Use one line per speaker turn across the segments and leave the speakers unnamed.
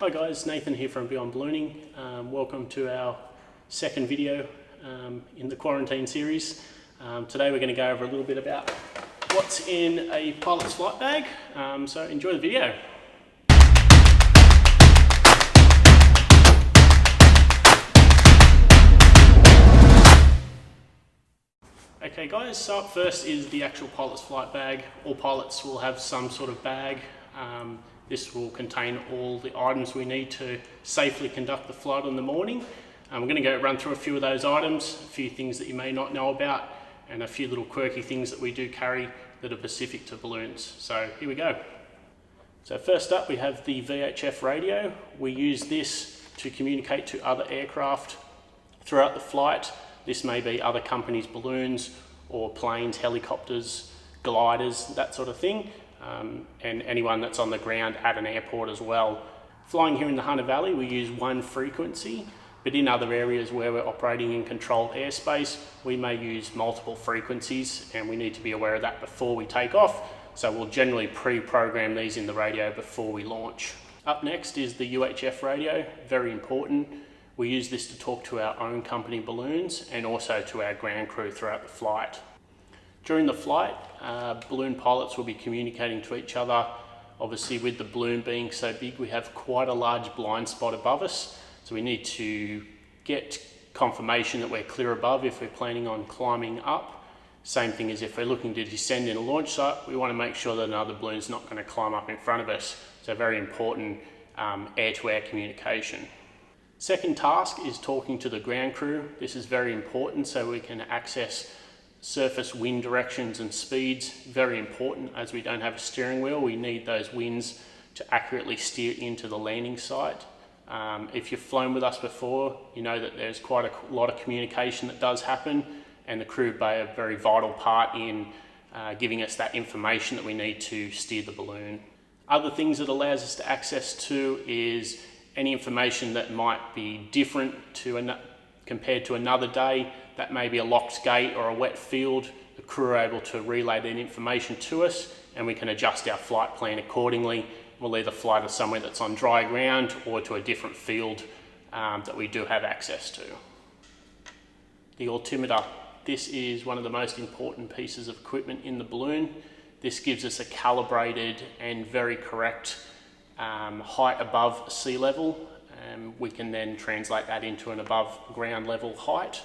Hi guys, Nathan here from Beyond Ballooning. Welcome to our second video in the quarantine series. Today we're going to go over a little bit about what's in a pilot's flight bag, so enjoy the video. Okay guys, so up first is the actual pilot's flight bag. All pilots will have some sort of bag. This will contain all the items we need to safely conduct the flight in the morning. We're going to run through a few of those items, a few things that you may not know about, and a few little quirky things that we do carry that are specific to balloons. So here we go. So first up we have the VHF radio. We use this to communicate to other aircraft throughout the flight. This may be other companies' balloons or planes, helicopters, gliders, that sort of thing. And anyone that's on the ground at an airport as well. Flying here in the Hunter Valley, we use one frequency, but in other areas where we're operating in controlled airspace, we may use multiple frequencies, and we need to be aware of that before we take off. So we'll generally pre-program these in the radio before we launch. Up next is the UHF radio, very important. We use this to talk to our own company balloons and also to our ground crew throughout the flight. During the flight, balloon pilots will be communicating to each other. Obviously, with the balloon being so big, we have quite a large blind spot above us. So we need to get confirmation that we're clear above if we're planning on climbing up. Same thing as if we're looking to descend in a launch site, we want to make sure that another balloon's not going to climb up in front of us. So very important air-to-air communication. Second task is talking to the ground crew. This is very important so we can access surface wind directions and speeds. Very important, as we don't have a steering wheel, we need those winds to accurately steer into the landing site. If you've flown with us before, you know that there's quite a lot of communication that does happen, and the crew play a very vital part in giving us that information that we need to steer the balloon. Other things it allows us to access to is any information that might be different compared to another day. That may be a locked gate or a wet field. The crew are able to relay that information to us, and we can adjust our flight plan accordingly. We'll either fly to somewhere that's on dry ground or to a different field that we do have access to. The altimeter. This is one of the most important pieces of equipment in the balloon. This gives us a calibrated and very correct height above sea level. We can then translate that into an above ground level height.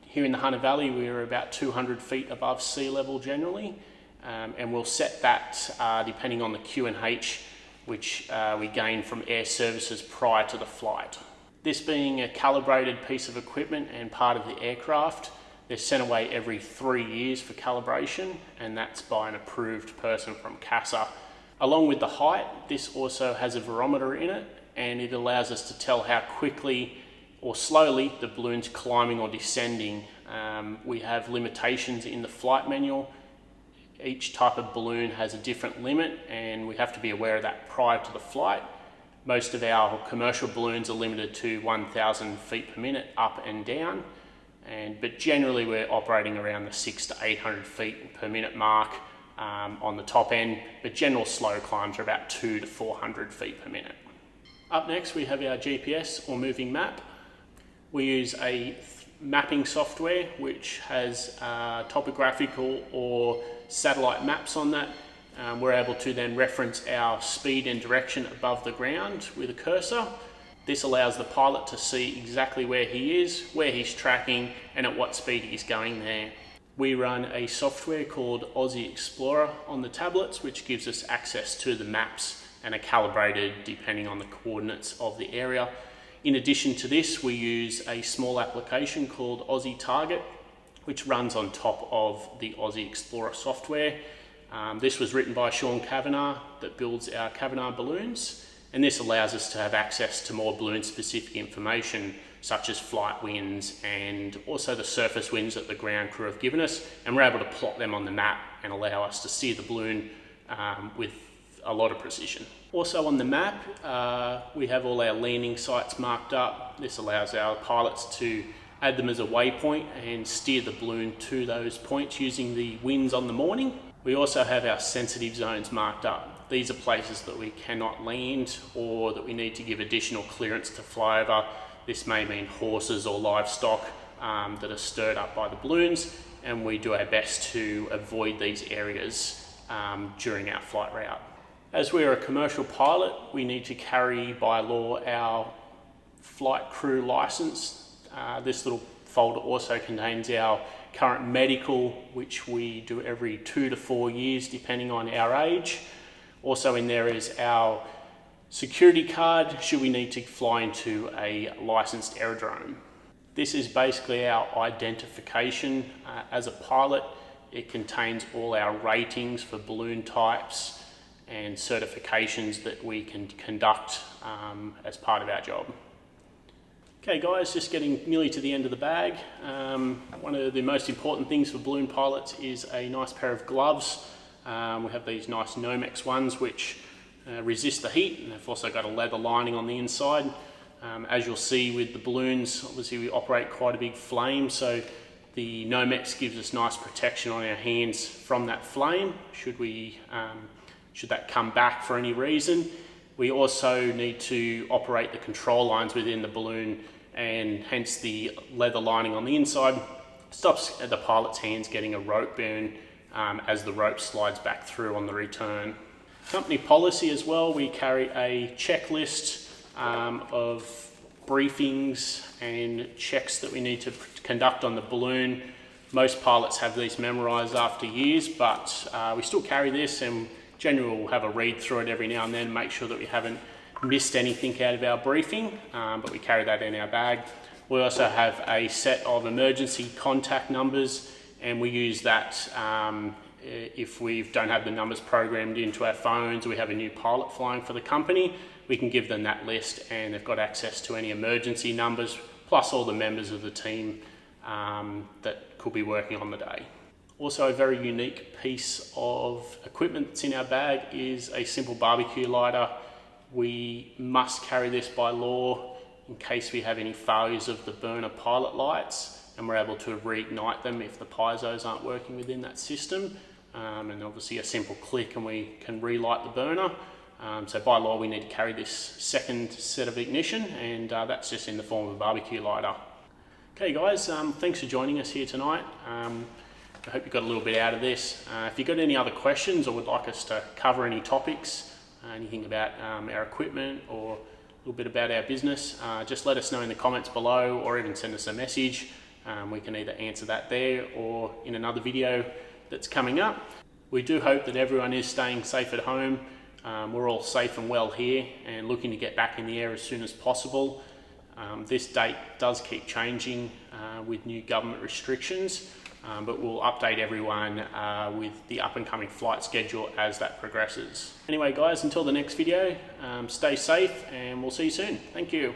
Here in the Hunter Valley, we're about 200 feet above sea level generally, and we'll set that depending on the QNH which we gain from air services prior to the flight. This being a calibrated piece of equipment and part of the aircraft, they're sent away every 3 years for calibration, and that's by an approved person from CASA. Along with the height, this also has a barometer in it, and it allows us to tell how quickly or slowly the balloon's climbing or descending. We have limitations in the flight manual. Each type of balloon has a different limit, and we have to be aware of that prior to the flight. Most of our commercial balloons are limited to 1,000 feet per minute up and down, but generally we're operating around the 600 to 800 feet per minute mark on the top end, but general slow climbs are about 200 to 400 feet per minute. Up next we have our GPS or moving map. We use a mapping software which has topographical or satellite maps on that. We're able to then reference our speed and direction above the ground with a cursor. This allows the pilot to see exactly where he is, where he's tracking, and at what speed he's going there. We run a software called Aussie Explorer on the tablets, which gives us access to the maps and are calibrated depending on the coordinates of the area. In addition to this, we use a small application called Aussie Target, which runs on top of the Aussie Explorer software. This was written by Sean Kavanagh that builds our Kavanagh balloons, and this allows us to have access to more balloon-specific information such as flight winds and also the surface winds that the ground crew have given us, and we're able to plot them on the map and allow us to steer the balloon with a lot of precision. Also on the map, we have all our landing sites marked up. This allows our pilots to add them as a waypoint and steer the balloon to those points using the winds on the morning. We also have our sensitive zones marked up. these are places that we cannot land or that we need to give additional clearance to fly over. This may mean horses or livestock that are stirred up by the balloons, and we do our best to avoid these areas during our flight route. As we're a commercial pilot, we need to carry by law our flight crew license. This little folder also contains our current medical, which we do every 2 to 4 years depending on our age. Also in there is our security card should we need to fly into a licensed aerodrome. This is basically our identification as a pilot. It contains all our ratings for balloon types and certifications that we can conduct as part of our job. Okay guys, just getting nearly to the end of the bag. One of the most important things for balloon pilots is a nice pair of gloves. We have these nice Nomex ones which resist the heat, and they've also got a leather lining on the inside. As you'll see with the balloons, obviously we operate quite a big flame, so the Nomex gives us nice protection on our hands from that flame should that come back for any reason. We also need to operate the control lines within the balloon, and hence the leather lining on the inside stops the pilot's hands getting a rope burn as the rope slides back through on the return. Company policy as well, we carry a checklist of briefings and checks that we need to conduct on the balloon. Most pilots have these memorized after years, but we still carry this, and generally we'll have a read through it every now and then, make sure that we haven't missed anything out of our briefing, but we carry that in our bag. We also have a set of emergency contact numbers, and we use that if we don't have the numbers programmed into our phones, or we have a new pilot flying for the company, we can give them that list and they've got access to any emergency numbers, plus all the members of the team that could be working on the day. Also, a very unique piece of equipment that's in our bag is a simple BBQ lighter. We must carry this by law in case we have any failures of the burner pilot lights, and we're able to reignite them if the piezo's aren't working within that system. And obviously a simple click and we can relight the burner. So by law we need to carry this second set of ignition, and that's just in the form of a BBQ lighter. Okay guys, thanks for joining us here tonight. I hope you got a little bit out of this. If you've got any other questions or would like us to cover any topics, anything about our equipment or a little bit about our business, just let us know in the comments below, or even send us a message. We can either answer that there or in another video that's coming up. We do hope that everyone is staying safe at home. We're all safe and well here and looking to get back in the air as soon as possible. This date does keep changing with new government restrictions, but we'll update everyone with the up and coming flight schedule as that progresses. Anyway guys, until the next video, stay safe and we'll see you soon. Thank you.